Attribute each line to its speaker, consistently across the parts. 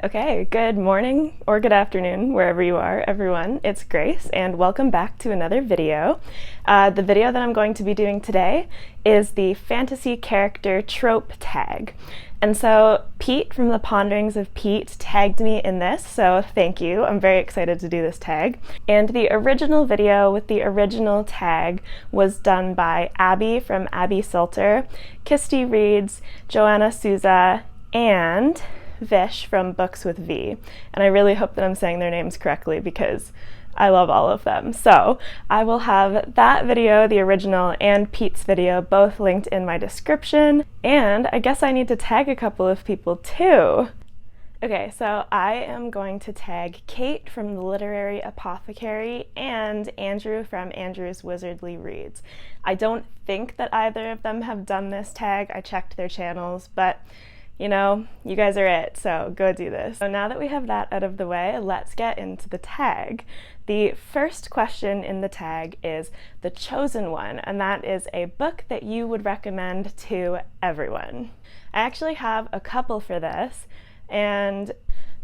Speaker 1: Okay, good morning or good afternoon, wherever you are, everyone. It's Grace, and welcome back to another video. The video that I'm going to be doing today is the fantasy character trope tag. And so Pete from the Ponderings of Pete tagged me in this, so thank you. I'm very excited to do this tag. And the original video with the original tag was done by Abby from Abby Salter, Kirsty Reeds, Joanna Souza, and Vish from Books with V. And I really hope that I'm saying their names correctly because I love all of them. So I will have that video, the original, and Pete's video both linked in my description. And I guess I need to tag a couple of people too. Okay, so I am going to tag Kate from the Literary Apothecary and Andrew from Andrew's Wizardly Reads. I don't think that either of them have done this tag. I checked their channels, but you know, you guys are it, so go do this. So now that we have that out of the way, let's get into the tag. The first question in the tag is The Chosen One, and that is a book that you would recommend to everyone. I actually have a couple for this, and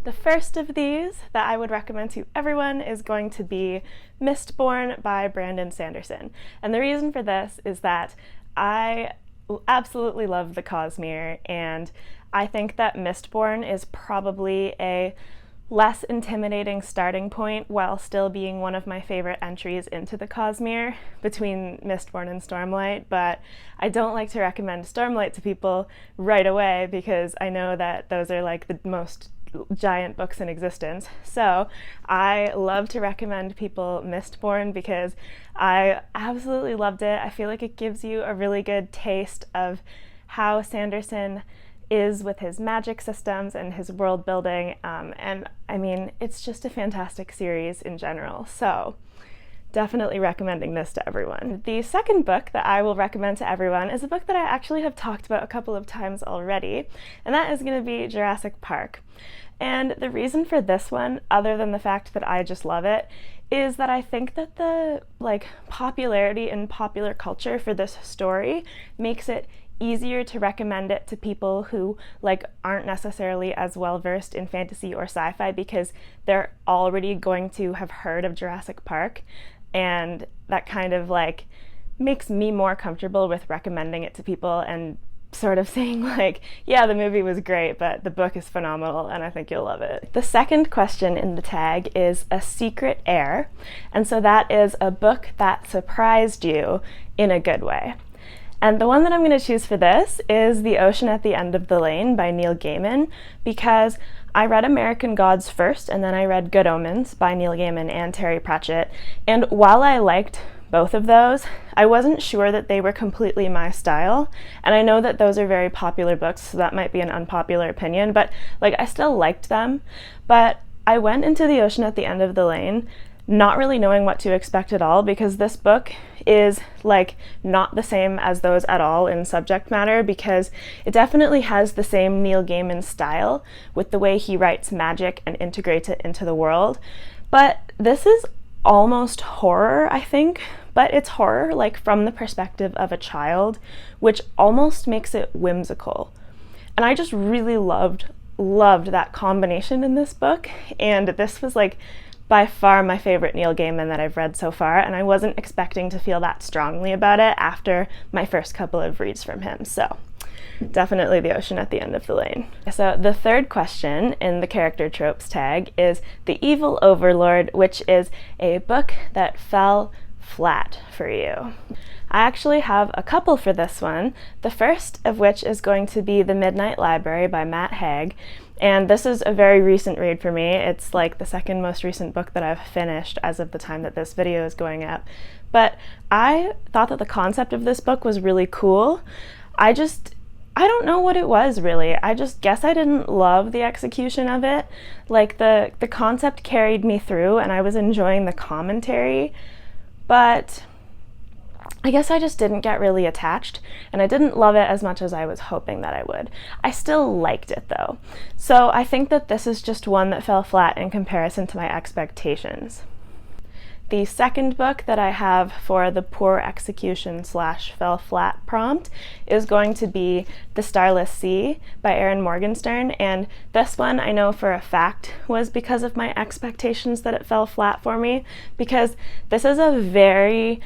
Speaker 1: the first of these that I would recommend to everyone is going to be Mistborn by Brandon Sanderson. And the reason for this is that I absolutely love the Cosmere, and I think that Mistborn is probably a less intimidating starting point while still being one of my favorite entries into the Cosmere between Mistborn and Stormlight, but I don't like to recommend Stormlight to people right away because I know that those are like the most giant books in existence. So I love to recommend people Mistborn because I absolutely loved it. I feel like it gives you a really good taste of how Sanderson is with his magic systems and his world building, and I mean, it's just a fantastic series in general. So definitely recommending this to everyone. The second book that I will recommend to everyone is a book that I actually have talked about a couple of times already, and that is going to be Jurassic Park. And the reason for this one, other than the fact that I just love it, is that I think that the popularity in popular culture for this story makes it easier to recommend it to people who aren't necessarily as well versed in fantasy or sci-fi because they're already going to have heard of Jurassic Park, and that kind of makes me more comfortable with recommending it to people and sort of saying yeah, the movie was great, but the book is phenomenal and I think you'll love it. The second question in the tag is A Secret Heir, and so that is a book that surprised you in a good way. And the one that I'm going to choose for this is The Ocean at the End of the Lane by Neil Gaiman, because I read American Gods first and then I read Good Omens by Neil Gaiman and Terry Pratchett, and while I liked both of those, I wasn't sure that they were completely my style, and I know that those are very popular books, so that might be an unpopular opinion, but I still liked them. But I went into The Ocean at the End of the Lane not really knowing what to expect at all, because this book is not the same as those at all in subject matter, because it definitely has the same Neil Gaiman style with the way he writes magic and integrates it into the world. But this is almost horror, I think, but it's horror from the perspective of a child, which almost makes it whimsical. And I just really loved that combination in this book, and this was by far my favorite Neil Gaiman that I've read so far, and I wasn't expecting to feel that strongly about it after my first couple of reads from him. So definitely The Ocean at the End of the Lane. So the third question in the character tropes tag is The Evil Overlord, which is a book that fell flat for you. I actually have a couple for this one, the first of which is going to be The Midnight Library by Matt Haig. And this is a very recent read for me. It's the second most recent book that I've finished as of the time that this video is going up. But I thought that the concept of this book was really cool. I don't know what it was really. I just guess I didn't love the execution of it. The concept carried me through and I was enjoying the commentary, but I guess I just didn't get really attached, and I didn't love it as much as I was hoping that I would. I still liked it though. So I think that this is just one that fell flat in comparison to my expectations. The second book that I have for the poor execution / fell flat prompt is going to be The Starless Sea by Erin Morgenstern, and this one I know for a fact was because of my expectations that it fell flat for me, because this is a very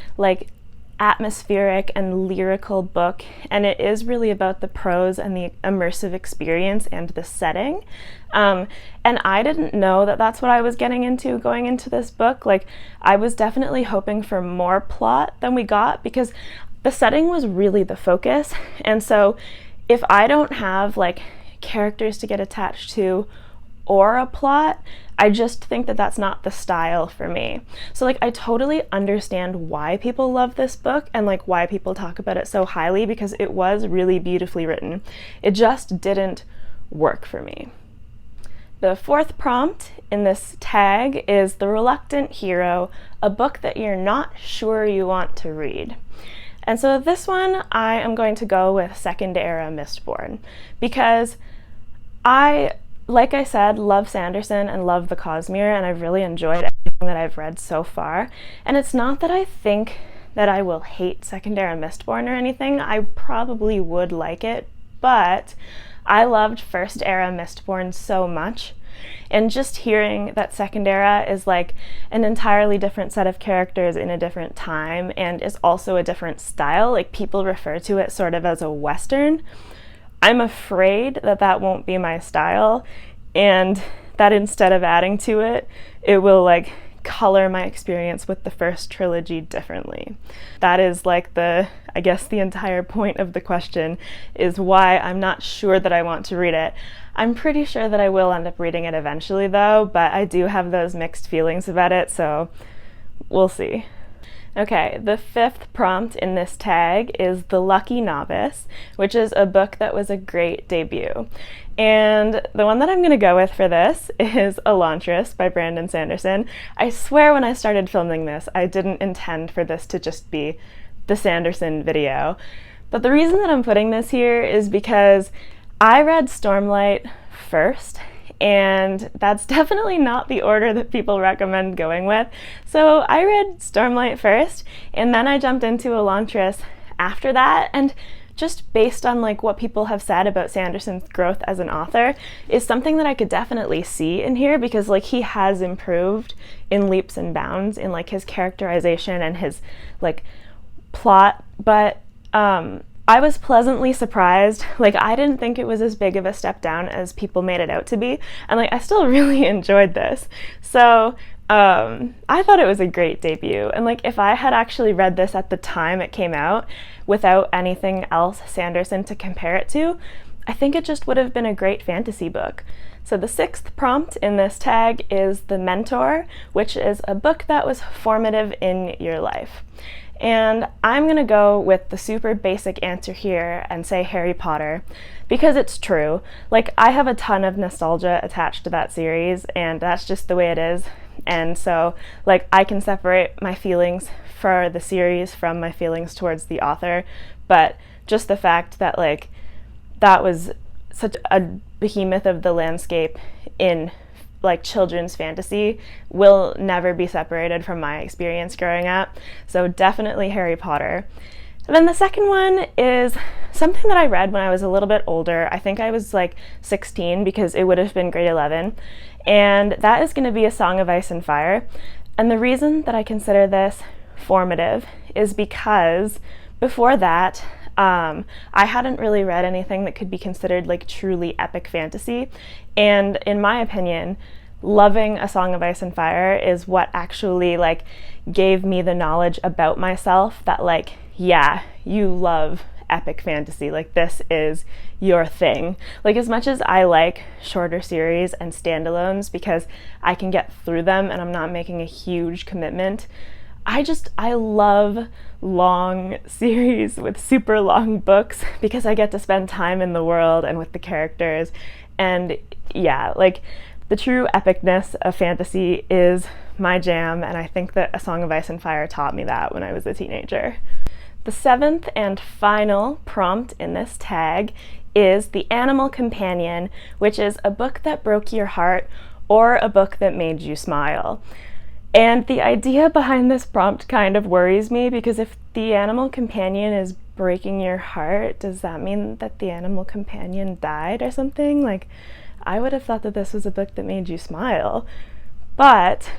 Speaker 1: atmospheric and lyrical book, and it is really about the prose and the immersive experience and the setting. And I didn't know that that's what I was getting into going into this book. I was definitely hoping for more plot than we got, because the setting was really the focus. And so if I don't have characters to get attached to or a plot, I just think that that's not the style for me. So I totally understand why people love this book and why people talk about it so highly, because it was really beautifully written. It just didn't work for me. The fourth prompt in this tag is The Reluctant Hero, a book that you're not sure you want to read. And so this one I am going to go with Second Era Mistborn, because like I said, love Sanderson and love the Cosmere, and I've really enjoyed everything that I've read so far. And it's not that I think that I will hate Second Era Mistborn or anything. I probably would like it, but I loved First Era Mistborn so much. And just hearing that Second Era is an entirely different set of characters in a different time and is also a different style, people refer to it sort of as a Western, I'm afraid that that won't be my style, and that instead of adding to it, it will color my experience with the first trilogy differently. That is I guess the entire point of the question is why I'm not sure that I want to read it. I'm pretty sure that I will end up reading it eventually though, but I do have those mixed feelings about it, so we'll see. Okay, the fifth prompt in this tag is The Lucky Novice, which is a book that was a great debut. And the one that I'm going to go with for this is Elantris by Brandon Sanderson. I swear when I started filming this, I didn't intend for this to just be the Sanderson video. But the reason that I'm putting this here is because I read Stormlight first, and that's definitely not the order that people recommend going with. So I read Stormlight first, and then I jumped into Elantris after that, and just based on what people have said about Sanderson's growth as an author is something that I could definitely see in here, because he has improved in leaps and bounds in his characterization and his plot, but I was pleasantly surprised. I didn't think it was as big of a step down as people made it out to be, and I still really enjoyed this. So I thought it was a great debut, and if I had actually read this at the time it came out without anything else Sanderson to compare it to, I think it just would have been a great fantasy book. So the sixth prompt in this tag is The Mentor, which is a book that was formative in your life. And I'm gonna go with the super basic answer here and say Harry Potter, because it's true. I have a ton of nostalgia attached to that series, and that's just the way it is. And so I can separate my feelings for the series from my feelings towards the author, but just the fact that that was such a behemoth of the landscape in children's fantasy will never be separated from my experience growing up. So definitely Harry Potter. And then the second one is something that I read when I was a little bit older. I think I was 16, because it would have been grade 11. And that is going to be A Song of Ice and Fire. And the reason that I consider this formative is because before that, I hadn't really read anything that could be considered truly epic fantasy, and in my opinion, loving A Song of Ice and Fire is what actually gave me the knowledge about myself that yeah, you love epic fantasy, this is your thing. As much as I like shorter series and standalones because I can get through them and I'm not making a huge commitment, I love long series with super long books because I get to spend time in the world and with the characters. And yeah, the true epicness of fantasy is my jam, and I think that A Song of Ice and Fire taught me that when I was a teenager. The seventh and final prompt in this tag is The Animal Companion, which is a book that broke your heart or a book that made you smile. And the idea behind this prompt kind of worries me, because if the animal companion is breaking your heart, does that mean that the animal companion died or something? Like, I would have thought that this was a book that made you smile. But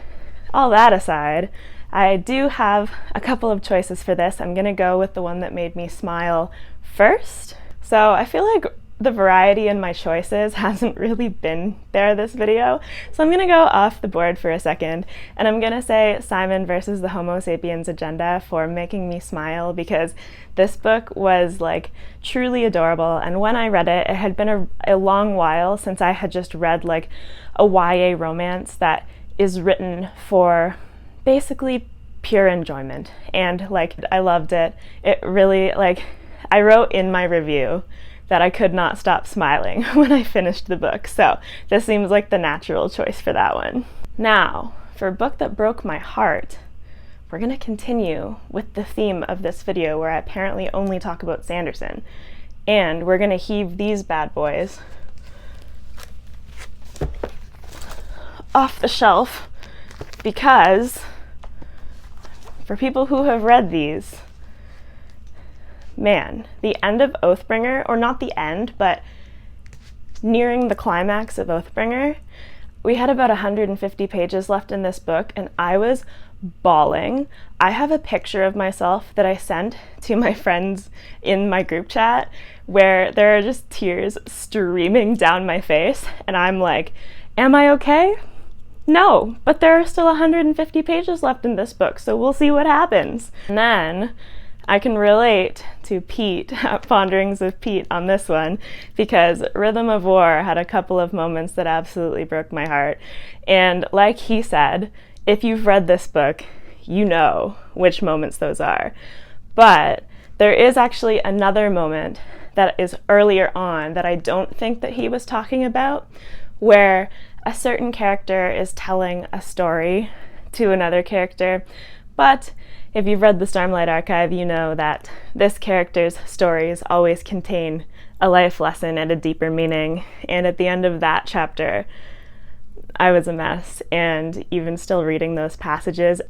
Speaker 1: all that aside, I do have a couple of choices for this. I'm gonna go with the one that made me smile first. So I feel like the variety in my choices hasn't really been there this video. So I'm gonna go off the board for a second, and I'm gonna say Simon versus the Homo sapiens agenda for making me smile, because this book was like truly adorable, and when I read it, it had been a long while since I had just read like a YA romance that is written for basically pure enjoyment. And like, I loved it. It really, like, I wrote in my review that I could not stop smiling when I finished the book, so this seems like the natural choice for that one. Now, for a book that broke my heart, we're gonna continue with the theme of this video, where I apparently only talk about Sanderson, and we're gonna heave these bad boys off the shelf, because for people who have read these, man, the end of Oathbringer, or not the end, but nearing the climax of Oathbringer, we had about 150 pages left in this book, and I was bawling. I have a picture of myself that I sent to my friends in my group chat where there are just tears streaming down my face, and I'm like, am I okay? No, but there are still 150 pages left in this book, so we'll see what happens. And then I can relate to Pete, Ponderings of Pete, on this one, because Rhythm of War had a couple of moments that absolutely broke my heart. And like he said, if you've read this book, you know which moments those are. But there is actually another moment that is earlier on that I don't think that he was talking about, where a certain character is telling a story to another character, but if you've read the Stormlight Archive, you know that this character's stories always contain a life lesson and a deeper meaning, and at the end of that chapter, I was a mess, and even still reading those passages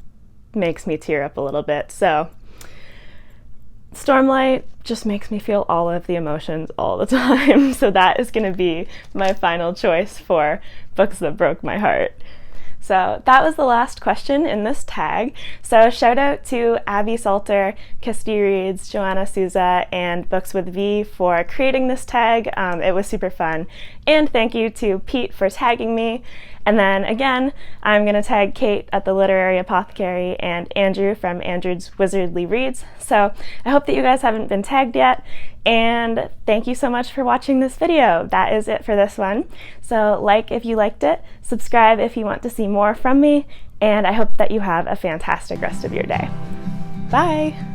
Speaker 1: makes me tear up a little bit. So Stormlight just makes me feel all of the emotions all the time, so that is going to be my final choice for books that broke my heart. So that was the last question in this tag. So shout out to Abby Salter, Kirsty Reeds, Joanna Souza, and Books with V for creating this tag. It was super fun. And thank you to Pete for tagging me. And then again, I'm going to tag Kate at the Literary Apothecary and Andrew from Andrew's Wizardly Reads. So I hope that you guys haven't been tagged yet. And thank you so much for watching this video. That is it for this one. So like if you liked it, subscribe if you want to see more from me, and I hope that you have a fantastic rest of your day. Bye!